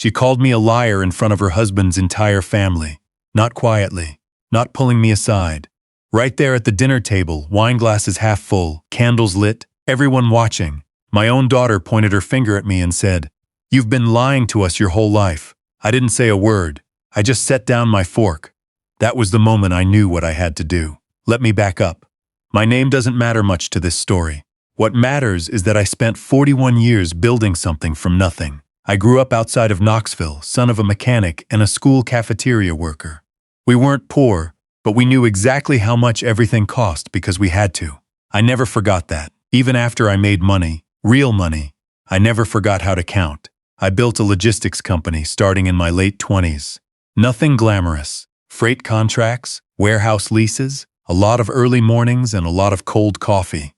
She called me a liar in front of her husband's entire family. Not quietly, not pulling me aside. Right there at the dinner table, wine glasses half full, candles lit, everyone watching. My own daughter pointed her finger at me and said, "You've been lying to us your whole life." I didn't say a word. I just set down my fork. That was the moment I knew what I had to do. Let me back up. My name doesn't matter much to this story. What matters is that I spent 41 years building something from nothing. I grew up outside of Knoxville, son of a mechanic and a school cafeteria worker. We weren't poor, but we knew exactly how much everything cost because we had to. I never forgot that. Even after I made money, real money, I never forgot how to count. I built a logistics company starting in my late 20s. Nothing glamorous. Freight contracts, warehouse leases, a lot of early mornings and a lot of cold coffee.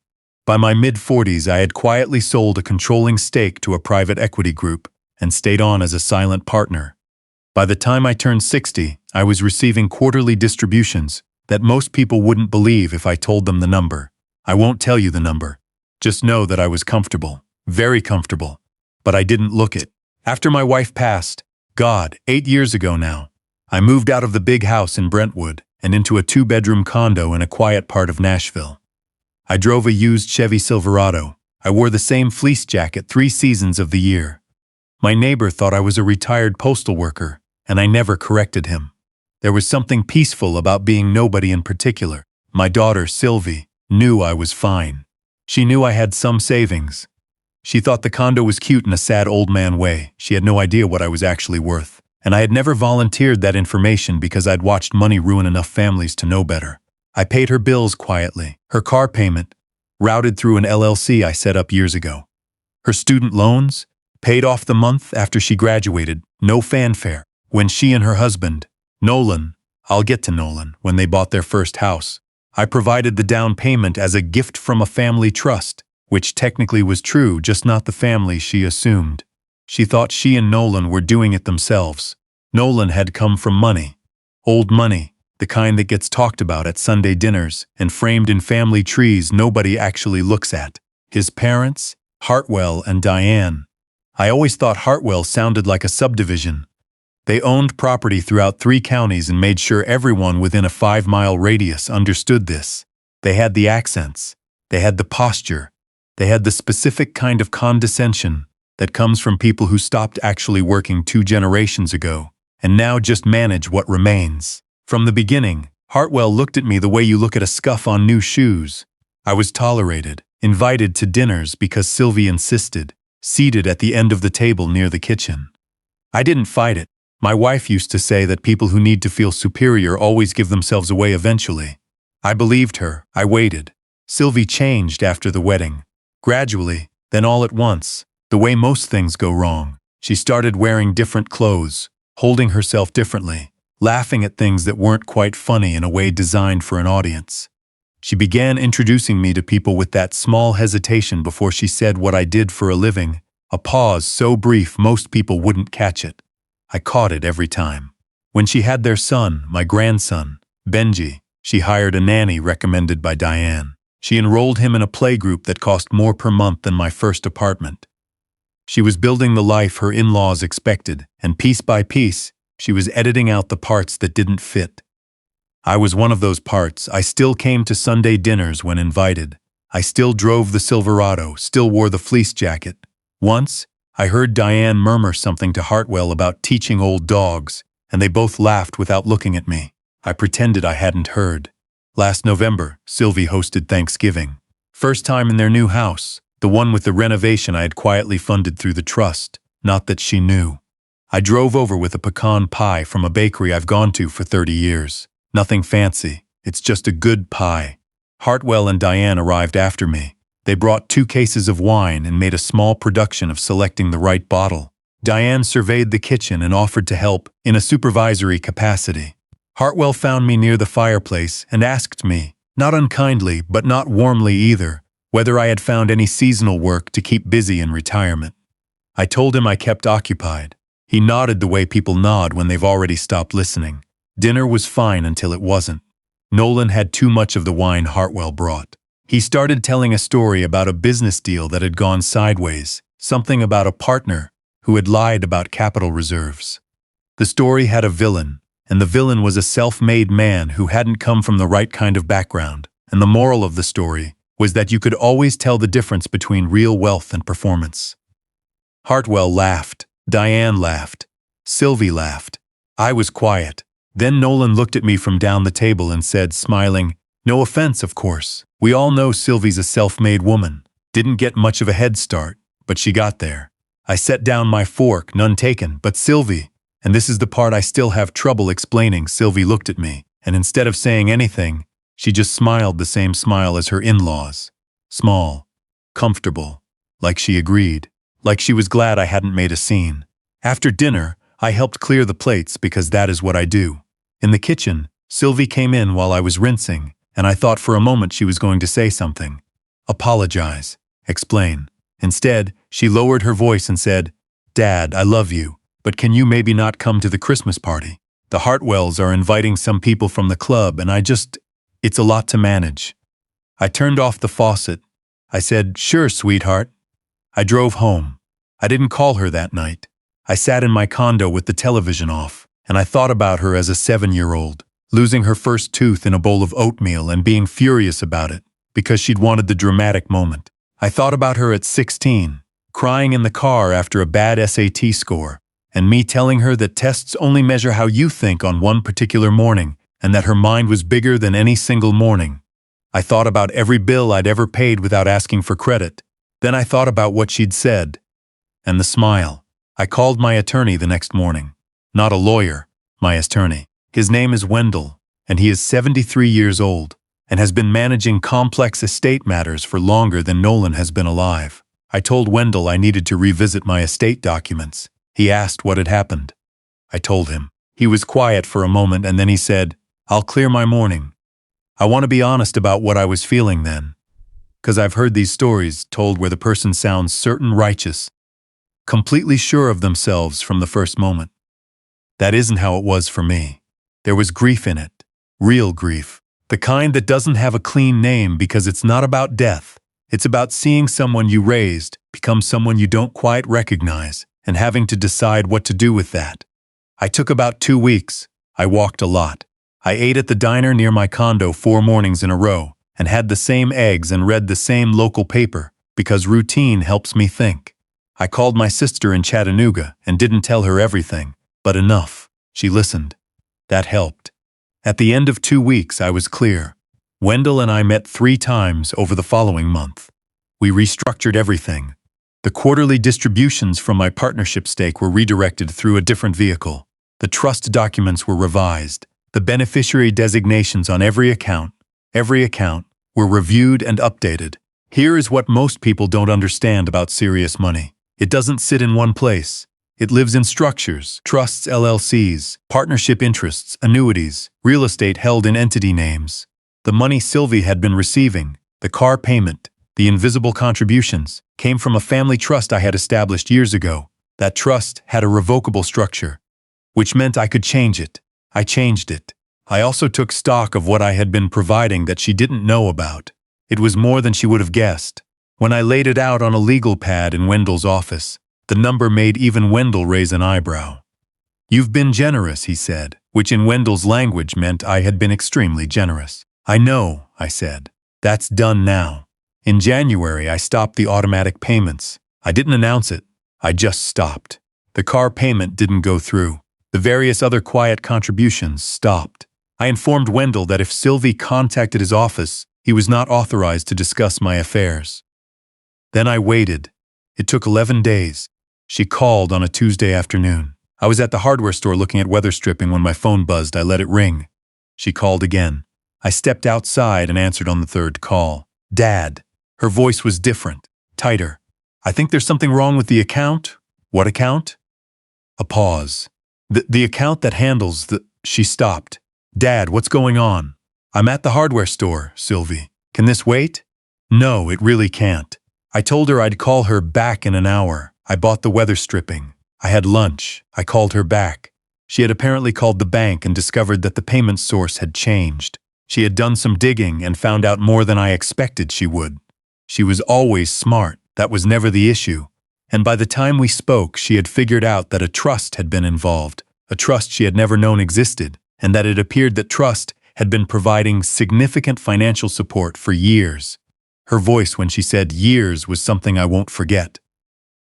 By my mid-40s, I had quietly sold a controlling stake to a private equity group and stayed on as a silent partner. By the time I turned 60, I was receiving quarterly distributions that most people wouldn't believe if I told them the number. I won't tell you the number. Just know that I was comfortable, very comfortable. But I didn't look it. After my wife passed, 8 years ago now, I moved out of the big house in Brentwood and into a 2-bedroom condo in a quiet part of Nashville. I drove a used Chevy Silverado. I wore the same fleece jacket 3 seasons of the year. My neighbor thought I was a retired postal worker, and I never corrected him. There was something peaceful about being nobody in particular. My daughter, Sylvie, knew I was fine. She knew I had some savings. She thought the condo was cute in a sad old man way. She had no idea what I was actually worth. And I had never volunteered that information because I'd watched money ruin enough families to know better. I paid her bills quietly. Her car payment, routed through an LLC I set up years ago. Her student loans, paid off the month after she graduated, no fanfare. When she and her husband, Nolan, I'll get to Nolan, when they bought their first house, I provided the down payment as a gift from a family trust, which technically was true, just not the family she assumed. She thought she and Nolan were doing it themselves. Nolan had come from money. Old money, the kind that gets talked about at Sunday dinners and framed in family trees nobody actually looks at. His parents, Hartwell and Diane. I always thought Hartwell sounded like a subdivision. They owned property throughout 3 counties and made sure everyone within a 5-mile radius understood this. They had the accents. They had the posture. They had the specific kind of condescension that comes from people who stopped actually working 2 generations ago and now just manage what remains. From the beginning, Hartwell looked at me the way you look at a scuff on new shoes. I was tolerated, invited to dinners because Sylvie insisted, seated at the end of the table near the kitchen. I didn't fight it. My wife used to say that people who need to feel superior always give themselves away eventually. I believed her. I waited. Sylvie changed after the wedding. Gradually, then all at once, the way most things go wrong. She started wearing different clothes, holding herself differently, laughing at things that weren't quite funny in a way designed for an audience. She began introducing me to people with that small hesitation before she said what I did for a living, a pause so brief most people wouldn't catch it. I caught it every time. When she had their son, my grandson, Benji, she hired a nanny recommended by Diane. She enrolled him in a playgroup that cost more per month than my first apartment. She was building the life her in-laws expected, and piece by piece, she was editing out the parts that didn't fit. I was one of those parts. I still came to Sunday dinners when invited. I still drove the Silverado, still wore the fleece jacket. Once, I heard Diane murmur something to Hartwell about teaching old dogs, and they both laughed without looking at me. I pretended I hadn't heard. Last November, Sylvie hosted Thanksgiving. First time in their new house, the one with the renovation I had quietly funded through the trust, not that she knew. I drove over with a pecan pie from a bakery I've gone to for 30 years. Nothing fancy, it's just a good pie. Hartwell and Diane arrived after me. They brought 2 cases of wine and made a small production of selecting the right bottle. Diane surveyed the kitchen and offered to help in a supervisory capacity. Hartwell found me near the fireplace and asked me, not unkindly but not warmly either, whether I had found any seasonal work to keep busy in retirement. I told him I kept occupied. He nodded the way people nod when they've already stopped listening. Dinner was fine until it wasn't. Nolan had too much of the wine Hartwell brought. He started telling a story about a business deal that had gone sideways, something about a partner who had lied about capital reserves. The story had a villain, and the villain was a self-made man who hadn't come from the right kind of background. And the moral of the story was that you could always tell the difference between real wealth and performance. Hartwell laughed. Diane laughed. Sylvie laughed. I was quiet. Then Nolan looked at me from down the table and said, smiling, "No offense, of course. We all know Sylvie's a self-made woman. Didn't get much of a head start, but she got there." I set down my fork, none taken, but Sylvie, and this is the part I still have trouble explaining. Sylvie looked at me, and instead of saying anything, she just smiled the same smile as her in-laws. Small, comfortable, like she agreed, like she was glad I hadn't made a scene. After dinner, I helped clear the plates because that is what I do. In the kitchen, Sylvie came in while I was rinsing, and I thought for a moment she was going to say something. Apologize. Explain. Instead, she lowered her voice and said, "Dad, I love you, but can you maybe not come to the Christmas party? The Hartwells are inviting some people from the club and it's a lot to manage." I turned off the faucet. I said, "Sure, sweetheart." I drove home. I didn't call her that night. I sat in my condo with the television off, and I thought about her as a 7-year-old, losing her first tooth in a bowl of oatmeal and being furious about it because she'd wanted the dramatic moment. I thought about her at 16, crying in the car after a bad SAT score, and me telling her that tests only measure how you think on one particular morning, and that her mind was bigger than any single morning. I thought about every bill I'd ever paid without asking for credit. Then I thought about what she'd said. And the smile. I called my attorney the next morning. Not a lawyer, my attorney. His name is Wendell, and he is 73 years old, and has been managing complex estate matters for longer than Nolan has been alive. I told Wendell I needed to revisit my estate documents. He asked what had happened. I told him. He was quiet for a moment, and then he said, "I'll clear my morning." I want to be honest about what I was feeling then, because I've heard these stories told where the person sounds certain righteous, completely sure of themselves from the first moment. That isn't how it was for me. There was grief in it, real grief, the kind that doesn't have a clean name because it's not about death. It's about seeing someone you raised become someone you don't quite recognize and having to decide what to do with that. I took about 2 weeks. I walked a lot. I ate at the diner near my condo 4 mornings in a row and had the same eggs and read the same local paper because routine helps me think. I called my sister in Chattanooga and didn't tell her everything, but enough. She listened. That helped. At the end of 2 weeks, I was clear. Wendell and I met 3 times over the following month. We restructured everything. The quarterly distributions from my partnership stake were redirected through a different vehicle. The trust documents were revised. The beneficiary designations on every account, were reviewed and updated. Here is what most people don't understand about serious money. It doesn't sit in one place. It lives in structures, trusts, LLCs, partnership interests, annuities, real estate held in entity names. The money Sylvie had been receiving, the car payment, the invisible contributions, came from a family trust I had established years ago. That trust had a revocable structure, which meant I could change it. I changed it. I also took stock of what I had been providing that she didn't know about. It was more than she would have guessed. When I laid it out on a legal pad in Wendell's office, the number made even Wendell raise an eyebrow. "You've been generous," he said, which in Wendell's language meant I had been extremely generous. "I know," I said. "That's done now." In January, I stopped the automatic payments. I didn't announce it. I just stopped. The car payment didn't go through. The various other quiet contributions stopped. I informed Wendell that if Sylvie contacted his office, he was not authorized to discuss my affairs. Then I waited. It took 11 days. She called on a Tuesday afternoon. I was at the hardware store looking at weather stripping when my phone buzzed. I let it ring. She called again. I stepped outside and answered on the 3rd call. "Dad." Her voice was different, tighter. "I think there's something wrong with the account." "What account?" A pause. The account that handles the... She stopped. "Dad, what's going on?" "I'm at the hardware store, Sylvie. Can this wait?" "No, it really can't." I told her I'd call her back in an hour. I bought the weather stripping. I had lunch. I called her back. She had apparently called the bank and discovered that the payment source had changed. She had done some digging and found out more than I expected she would. She was always smart. That was never the issue. And by the time we spoke, she had figured out that a trust had been involved, a trust she had never known existed, and that it appeared that trust had been providing significant financial support for years. Her voice when she said years was something I won't forget.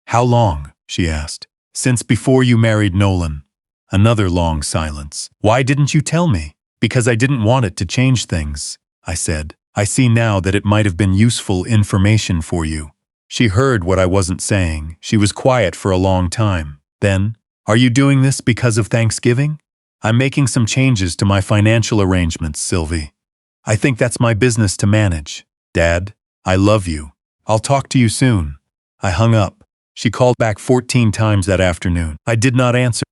"How long?" she asked. "Since before you married Nolan." Another long silence. "Why didn't you tell me?" "Because I didn't want it to change things," I said. "I see now that it might have been useful information for you." She heard what I wasn't saying. She was quiet for a long time. Then, "Are you doing this because of Thanksgiving?" "I'm making some changes to my financial arrangements, Sylvie. I think that's my business to manage." "Dad, I love you. I'll talk to you soon." I hung up. She called back 14 times that afternoon. I did not answer.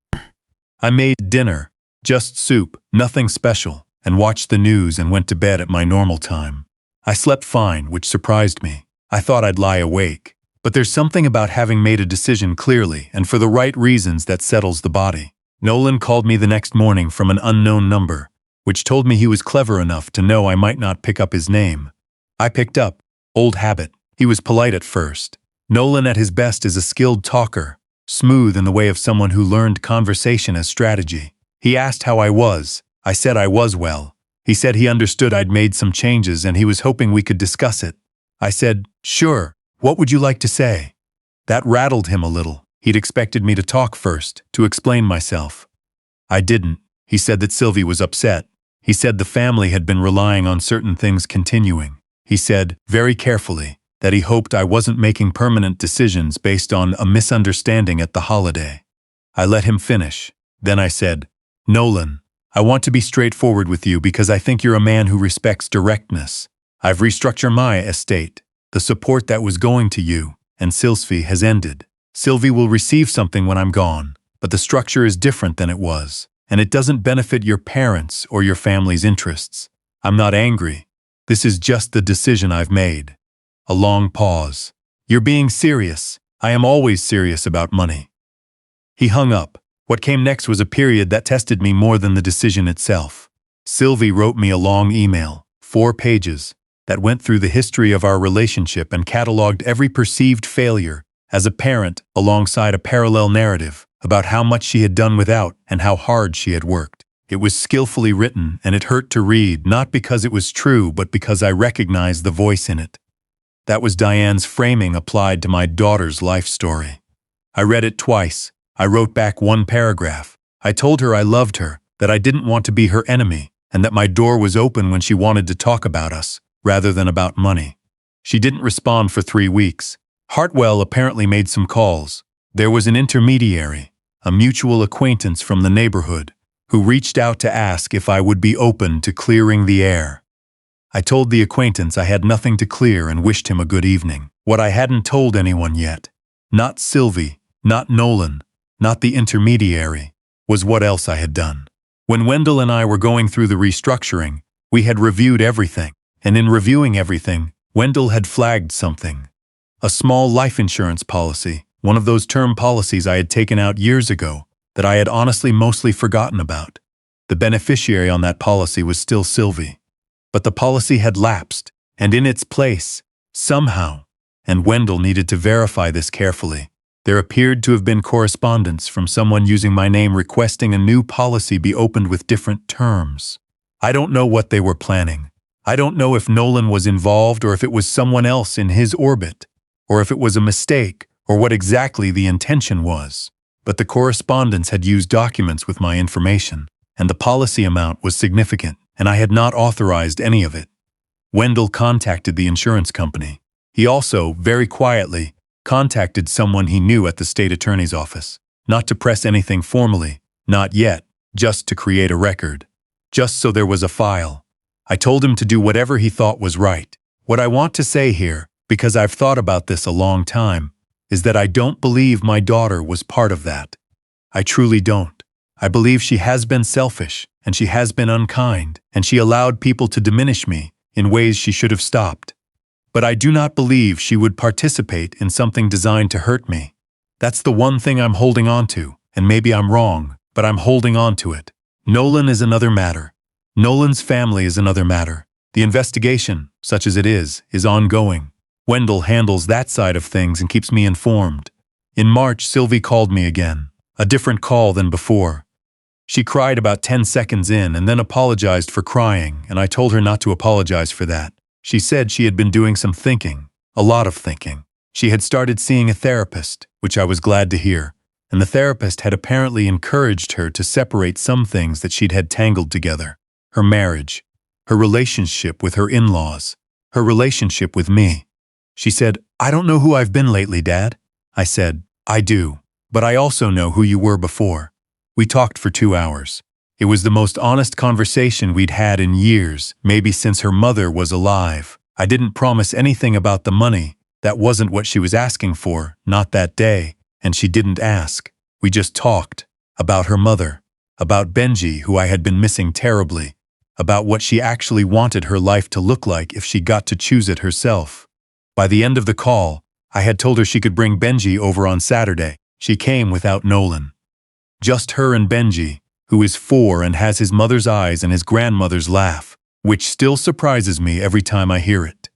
I made dinner, just soup, nothing special, and watched the news and went to bed at my normal time. I slept fine, which surprised me. I thought I'd lie awake. But there's something about having made a decision clearly and for the right reasons that settles the body. Nolan called me the next morning from an unknown number, which told me he was clever enough to know I might not pick up his name. I picked up. Old habit. He was polite at first. Nolan at his best is a skilled talker, smooth in the way of someone who learned conversation as strategy. He asked how I was. I said I was well. He said he understood I'd made some changes and he was hoping we could discuss it. I said, "Sure, what would you like to say?" That rattled him a little. He'd expected me to talk first, to explain myself. I didn't. He said that Sylvie was upset. He said the family had been relying on certain things continuing. He said, very carefully, that he hoped I wasn't making permanent decisions based on a misunderstanding at the holiday. I let him finish. Then I said, "Nolan, I want to be straightforward with you because I think you're a man who respects directness. I've restructured my estate. The support that was going to you and Sylvie has ended. Sylvie will receive something when I'm gone, but the structure is different than it was, and it doesn't benefit your parents or your family's interests. I'm not angry. This is just the decision I've made." A long pause. "You're being serious. I am always serious about money." He hung up. What came next was a period that tested me more than the decision itself. Sylvie wrote me a long email, 4 pages, that went through the history of our relationship and cataloged every perceived failure as a parent alongside a parallel narrative about how much she had done without and how hard she had worked. It was skillfully written and it hurt to read, not because it was true, but because I recognized the voice in it. That was Diane's framing applied to my daughter's life story. I read it twice. I wrote back 1 paragraph. I told her I loved her, that I didn't want to be her enemy, and that my door was open when she wanted to talk about us, rather than about money. She didn't respond for 3 weeks. Hartwell apparently made some calls. There was an intermediary, a mutual acquaintance from the neighborhood, who reached out to ask if I would be open to clearing the air. I told the acquaintance I had nothing to clear and wished him a good evening. What I hadn't told anyone yet, not Sylvie, not Nolan, not the intermediary, was what else I had done. When Wendell and I were going through the restructuring, we had reviewed everything, and in reviewing everything, Wendell had flagged something. A small life insurance policy, one of those term policies I had taken out years ago, that I had honestly mostly forgotten about. The beneficiary on that policy was still Sylvie. But the policy had lapsed, and in its place, somehow, and Wendell needed to verify this carefully, there appeared to have been correspondence from someone using my name requesting a new policy be opened with different terms. I don't know what they were planning. I don't know if Nolan was involved or if it was someone else in his orbit, or if it was a mistake, or what exactly the intention was. But the correspondence had used documents with my information, and the policy amount was significant, and I had not authorized any of it. Wendell contacted the insurance company. He also, very quietly, contacted someone he knew at the state attorney's office, not to press anything formally, not yet, just to create a record, just so there was a file. I told him to do whatever he thought was right. What I want to say here, because I've thought about this a long time, is that I don't believe my daughter was part of that. I truly don't. I believe she has been selfish, and she has been unkind, and she allowed people to diminish me in ways she should have stopped. But I do not believe she would participate in something designed to hurt me. That's the one thing I'm holding on to, and maybe I'm wrong, but I'm holding on to it. Nolan is another matter. Nolan's family is another matter. The investigation, such as it is ongoing. Wendell handles that side of things and keeps me informed. In March, Sylvie called me again. A different call than before. She cried about 10 seconds in and then apologized for crying, and I told her not to apologize for that. She said she had been doing some thinking, a lot of thinking. She had started seeing a therapist, which I was glad to hear, and the therapist had apparently encouraged her to separate some things that she'd had tangled together. Her marriage, her relationship with her in-laws, her relationship with me. She said, "I don't know who I've been lately, Dad." I said, "I do, but I also know who you were before." We talked for 2 hours. It was the most honest conversation we'd had in years, maybe since her mother was alive. I didn't promise anything about the money. That wasn't what she was asking for, not that day, and she didn't ask. We just talked. About her mother. About Benji, who I had been missing terribly. About what she actually wanted her life to look like if she got to choose it herself. By the end of the call, I had told her she could bring Benji over on Saturday. She came without Nolan. Just her and Benji, who is 4 and has his mother's eyes and his grandmother's laugh, which still surprises me every time I hear it.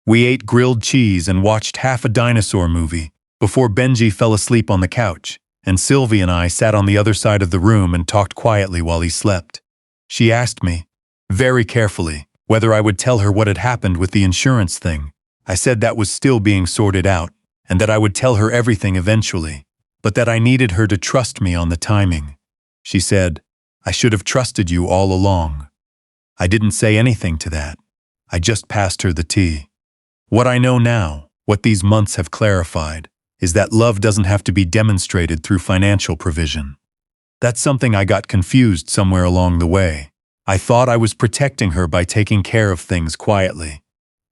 We ate grilled cheese and watched half a dinosaur movie before Benji fell asleep on the couch, and Sylvie and I sat on the other side of the room and talked quietly while he slept. She asked me, very carefully, whether I would tell her what had happened with the insurance thing. I said that was still being sorted out, and that I would tell her everything eventually, but that I needed her to trust me on the timing. She said, "I should have trusted you all along." I didn't say anything to that. I just passed her the tea. What I know now, what these months have clarified, is that love doesn't have to be demonstrated through financial provision. That's something I got confused somewhere along the way. I thought I was protecting her by taking care of things quietly.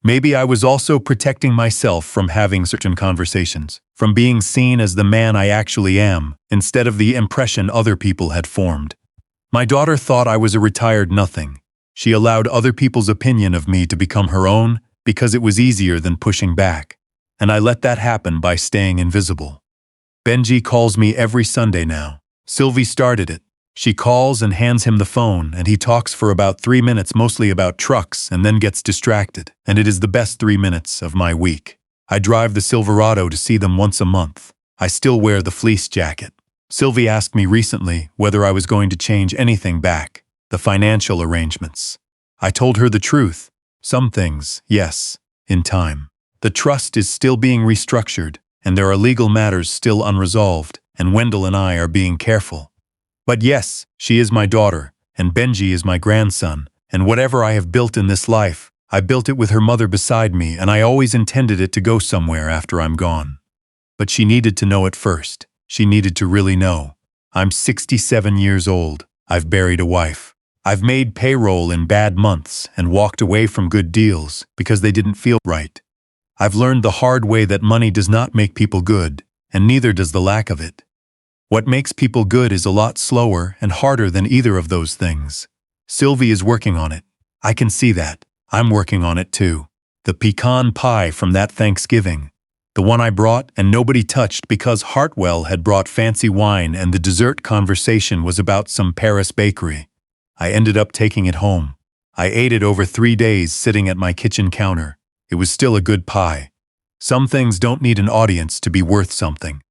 Maybe I was also protecting myself from having certain conversations, from being seen as the man I actually am, instead of the impression other people had formed. My daughter thought I was a retired nothing. She allowed other people's opinion of me to become her own because it was easier than pushing back, and I let that happen by staying invisible. Benji calls me every Sunday now. Sylvie started it. She calls and hands him the phone, and he talks for about 3 minutes mostly about trucks and then gets distracted, and it is the best 3 minutes of my week. I drive the Silverado to see them once a month. I still wear the fleece jacket. Sylvie asked me recently whether I was going to change anything back, the financial arrangements. I told her the truth. Some things, yes, in time. The trust is still being restructured, and there are legal matters still unresolved, and Wendell and I are being careful. But yes, she is my daughter, and Benji is my grandson, and whatever I have built in this life, I built it with her mother beside me, and I always intended it to go somewhere after I'm gone. But she needed to know it first. She needed to really know. I'm 67 years old. I've buried a wife. I've made payroll in bad months and walked away from good deals because they didn't feel right. I've learned the hard way that money does not make people good, and neither does the lack of it. What makes people good is a lot slower and harder than either of those things. Sylvie is working on it. I can see that. I'm working on it too. The pecan pie from that Thanksgiving. The one I brought and nobody touched because Hartwell had brought fancy wine and the dessert conversation was about some Paris bakery. I ended up taking it home. I ate it over 3 days sitting at my kitchen counter. It was still a good pie. Some things don't need an audience to be worth something.